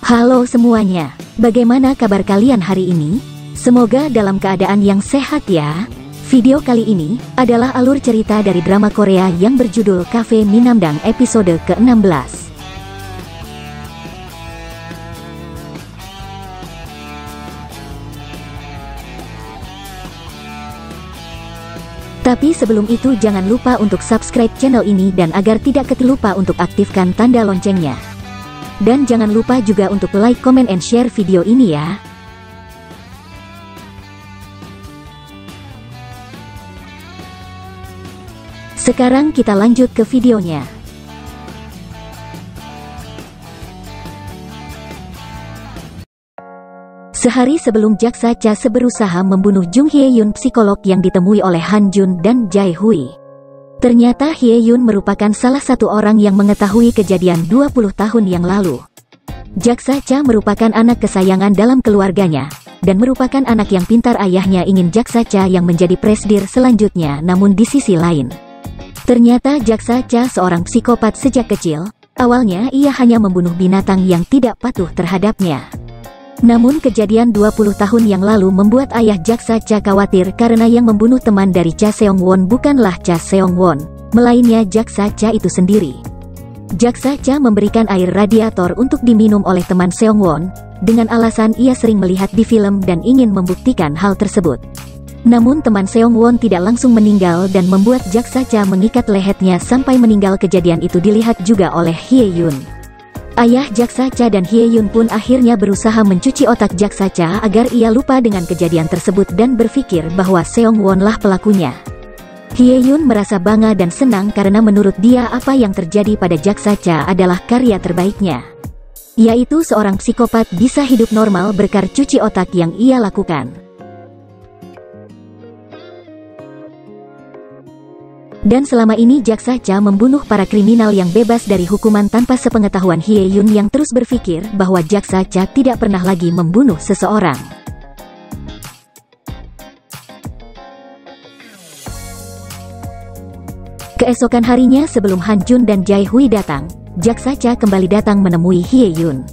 Halo semuanya, bagaimana kabar kalian hari ini? Semoga dalam keadaan yang sehat ya. Video kali ini adalah alur cerita dari drama Korea yang berjudul Cafe Minamdang episode ke-16. Tapi sebelum itu jangan lupa untuk subscribe channel ini dan agar tidak keterlupa untuk aktifkan tanda loncengnya. Dan jangan lupa juga untuk like, comment, and share video ini ya. Sekarang kita lanjut ke videonya. Sehari sebelum jaksa Cha berusaha membunuh Jung Hye-yun, psikolog yang ditemui oleh Han Jun dan Jae Hui. Ternyata Hye-yun merupakan salah satu orang yang mengetahui kejadian 20 tahun yang lalu. Jaksa Cha merupakan anak kesayangan dalam keluarganya, dan merupakan anak yang pintar. Ayahnya ingin jaksa Cha yang menjadi presdir selanjutnya, namun di sisi lain, ternyata jaksa Cha seorang psikopat sejak kecil. Awalnya ia hanya membunuh binatang yang tidak patuh terhadapnya. Namun kejadian 20 tahun yang lalu membuat ayah jaksa Cha khawatir karena yang membunuh teman dari Cha Seong-won bukanlah Cha Seong-won, melainnya jaksa Cha itu sendiri. Jaksa Cha memberikan air radiator untuk diminum oleh teman Seong-won, dengan alasan ia sering melihat di film dan ingin membuktikan hal tersebut. Namun teman Seong-won tidak langsung meninggal dan membuat jaksa Cha mengikat lehernya sampai meninggal. Kejadian itu dilihat juga oleh Hye-yun. Ayah jaksa Cha dan Hye-yun pun akhirnya berusaha mencuci otak jaksa Cha agar ia lupa dengan kejadian tersebut dan berpikir bahwa Seong-won lah pelakunya. Hye-yun merasa bangga dan senang karena menurut dia apa yang terjadi pada jaksa Cha adalah karya terbaiknya, yaitu seorang psikopat bisa hidup normal berkat cuci otak yang ia lakukan. Dan selama ini jaksa Cha membunuh para kriminal yang bebas dari hukuman tanpa sepengetahuan Hye-yun yang terus berpikir bahwa jaksa Cha tidak pernah lagi membunuh seseorang. Keesokan harinya sebelum Han Jun dan Jae Hui datang, jaksa Cha kembali datang menemui Hye-yun.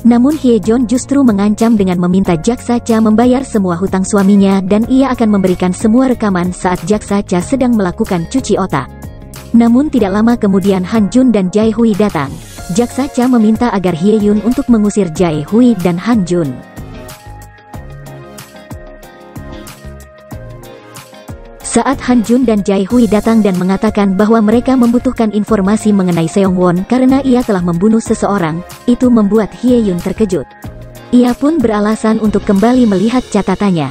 Namun Hye-jun justru mengancam dengan meminta jaksa Cha membayar semua hutang suaminya dan ia akan memberikan semua rekaman saat jaksa Cha sedang melakukan cuci otak. Namun tidak lama kemudian Han Jun dan Jae Hui datang. Jaksa Cha meminta agar Hye-yun untuk mengusir Jae Hui dan Han Jun. Saat Han Jun dan Jae Hui datang dan mengatakan bahwa mereka membutuhkan informasi mengenai Seong-won karena ia telah membunuh seseorang, itu membuat Hye-yun terkejut. Ia pun beralasan untuk kembali melihat catatannya.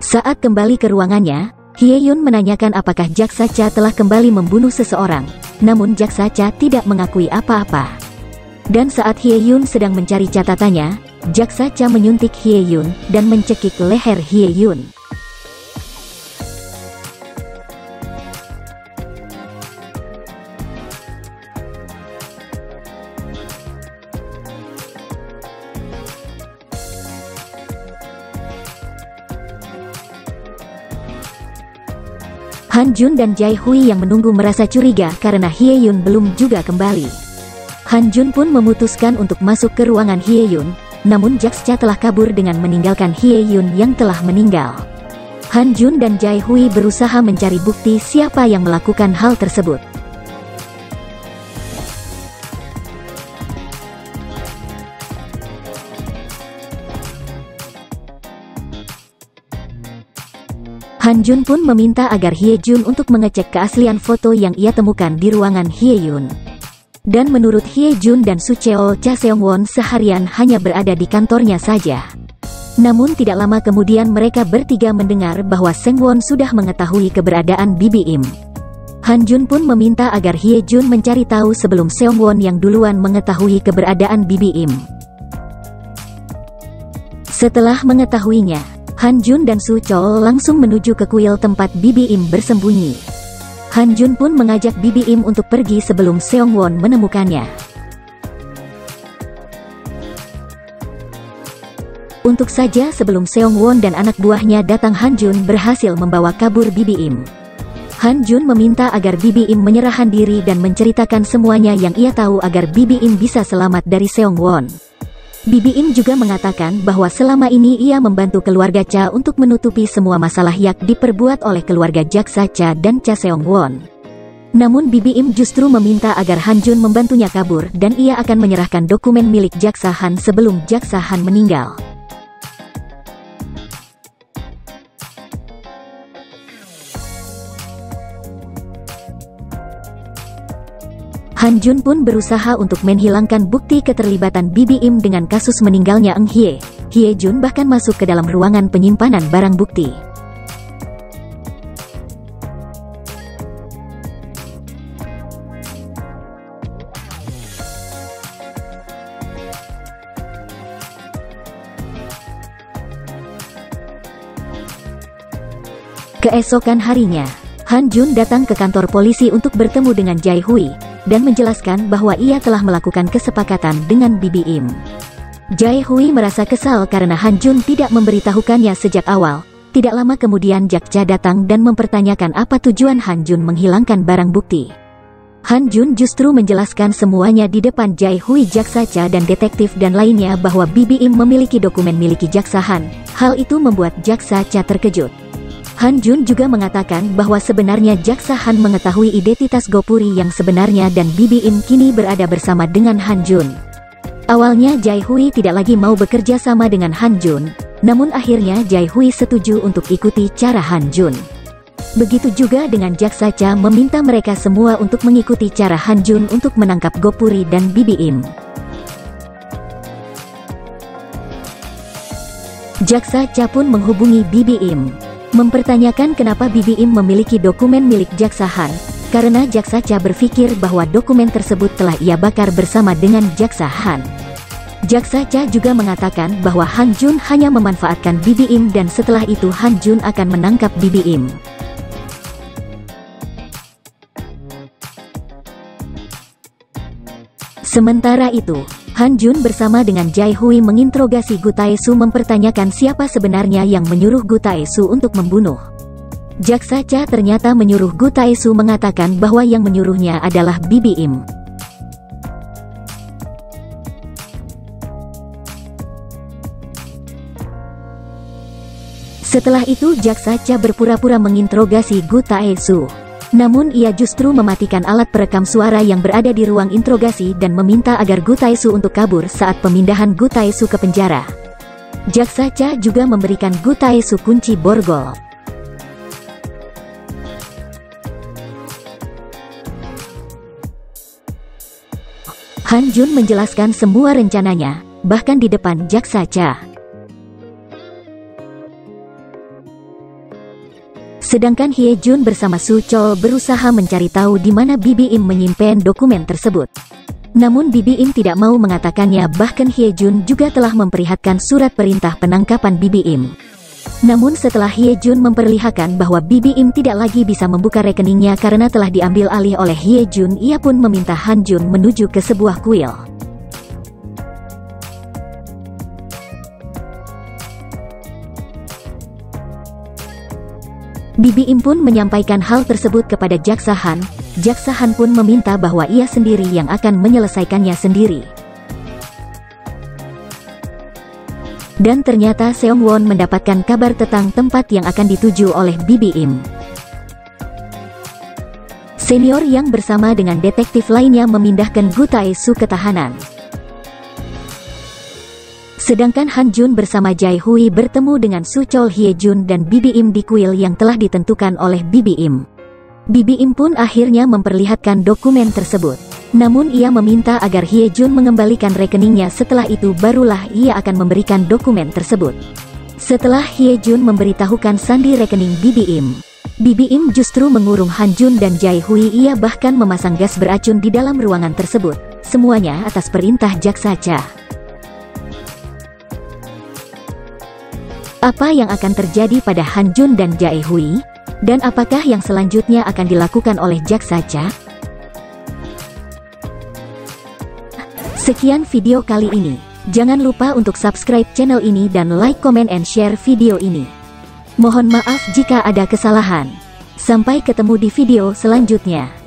Saat kembali ke ruangannya, Hye-yun menanyakan apakah jaksa Cha telah kembali membunuh seseorang, namun jaksa Cha tidak mengakui apa-apa. Dan saat Hye-yun sedang mencari catatannya, jaksa Cha menyuntik Hye-yun dan mencekik leher Hye-yun. Han Jun dan Jae Hui yang menunggu merasa curiga karena Hye-yun belum juga kembali. Han Jun pun memutuskan untuk masuk ke ruangan Hye-yun. Namun jaksa Cha telah kabur dengan meninggalkan Hye-yun yang telah meninggal. Han Jun dan Jae Hui berusaha mencari bukti siapa yang melakukan hal tersebut. Han Jun pun meminta agar Hye-jun untuk mengecek keaslian foto yang ia temukan di ruangan Hye-yun. Dan menurut Hye-jun dan Sucheol, Cha Seong-won seharian hanya berada di kantornya saja. Namun tidak lama kemudian mereka bertiga mendengar bahwa Seong-won sudah mengetahui keberadaan Bibi Im. Han Jun pun meminta agar Hye-jun mencari tahu sebelum Seong-won yang duluan mengetahui keberadaan Bibi Im. Setelah mengetahuinya, Han Jun dan Sucheol langsung menuju ke kuil tempat Bibi Im bersembunyi. Han Jun pun mengajak Bibi Im untuk pergi sebelum Seong-won menemukannya. Untuk saja sebelum Seong-won dan anak buahnya datang, Han Jun berhasil membawa kabur Bibi Im. Han Jun meminta agar Bibi Im menyerahkan diri dan menceritakan semuanya yang ia tahu agar Bibi Im bisa selamat dari Seong Won. Bibi Im juga mengatakan bahwa selama ini ia membantu keluarga Cha untuk menutupi semua masalah yang diperbuat oleh keluarga jaksa Cha dan Cha Seong Won. Namun Bibi Im justru meminta agar Han Jun membantunya kabur dan ia akan menyerahkan dokumen milik jaksa Han sebelum jaksa Han meninggal. Han Jun pun berusaha untuk menghilangkan bukti keterlibatan Bibi Im dengan kasus meninggalnya Eng Hye. Hye Jun bahkan masuk ke dalam ruangan penyimpanan barang bukti. Keesokan harinya, Han Jun datang ke kantor polisi untuk bertemu dengan Jae Hui dan menjelaskan bahwa ia telah melakukan kesepakatan dengan Bibi Im. Jae Hui merasa kesal karena Han Jun tidak memberitahukannya sejak awal. Tidak lama kemudian Jak Cha datang dan mempertanyakan apa tujuan Han Jun menghilangkan barang bukti. Han Jun justru menjelaskan semuanya di depan Jae Hui, jaksa Cha dan detektif dan lainnya bahwa Bibi Im memiliki dokumen miliki jaksa Han. Hal itu membuat jaksa Cha terkejut. Han Jun juga mengatakan bahwa sebenarnya jaksa Han mengetahui identitas Gopuri yang sebenarnya dan Bibi Im kini berada bersama dengan Han Jun. Awalnya Jae Hui tidak lagi mau bekerja sama dengan Han Jun, namun akhirnya Jae Hui setuju untuk ikuti cara Han Jun. Begitu juga dengan jaksa Cha meminta mereka semua untuk mengikuti cara Han Jun untuk menangkap Gopuri dan Bibi Im. Jaksa Cha pun menghubungi Bibi Im, mempertanyakan kenapa Bibi Im memiliki dokumen milik jaksa Han, karena jaksa Cha berpikir bahwa dokumen tersebut telah ia bakar bersama dengan jaksa Han. Jaksa Cha juga mengatakan bahwa Han Jun hanya memanfaatkan Bibi Im dan setelah itu Han Jun akan menangkap Bibi Im. Sementara itu, Han Jun bersama dengan Jae Hui menginterogasi Gu Tae-su mempertanyakan siapa sebenarnya yang menyuruh Gu Tae-su untuk membunuh. Jaksa Cha ternyata menyuruh Gu Tae-su mengatakan bahwa yang menyuruhnya adalah Bibi Im. Setelah itu jaksa Cha berpura-pura menginterogasi Gu Tae-su. Namun ia justru mematikan alat perekam suara yang berada di ruang interogasi dan meminta agar Gu Tae-su untuk kabur saat pemindahan Gu Tae-su ke penjara. Jaksa Cha juga memberikan Gu Tae-su kunci borgol. Han Jun menjelaskan semua rencananya, bahkan di depan jaksa Cha. Sedangkan Hye Jun bersama Su Chol berusaha mencari tahu di mana Bibi Im menyimpan dokumen tersebut. Namun Bibi Im tidak mau mengatakannya, bahkan Hye Jun juga telah memperlihatkan surat perintah penangkapan Bibi Im. Namun setelah Hye Jun memperlihatkan bahwa Bibi Im tidak lagi bisa membuka rekeningnya karena telah diambil alih oleh Hye Jun, ia pun meminta Han Jun menuju ke sebuah kuil. Bibi Im pun menyampaikan hal tersebut kepada jaksa Han. Jaksa Han pun meminta bahwa ia sendiri yang akan menyelesaikannya sendiri. Dan ternyata Seong Won mendapatkan kabar tentang tempat yang akan dituju oleh Bibi Im. Senior yang bersama dengan detektif lainnya memindahkan Gu Tae-su ke tahanan. Sedangkan Han Jun bersama Jae Hui bertemu dengan Su Chol, Hye Jun dan Bibi Im di kuil yang telah ditentukan oleh Bibi Im. Bibi Im pun akhirnya memperlihatkan dokumen tersebut. Namun ia meminta agar Hye Jun mengembalikan rekeningnya, setelah itu barulah ia akan memberikan dokumen tersebut. Setelah Hye Jun memberitahukan sandi rekening Bibi Im, Bibi Im justru mengurung Han Jun dan Jae Hui. Ia bahkan memasang gas beracun di dalam ruangan tersebut. Semuanya atas perintah jaksa Cha. Apa yang akan terjadi pada Han Jun dan Jae Hui? Dan apakah yang selanjutnya akan dilakukan oleh jaksa Cha? Sekian video kali ini. Jangan lupa untuk subscribe channel ini dan like, comment, and share video ini. Mohon maaf jika ada kesalahan. Sampai ketemu di video selanjutnya.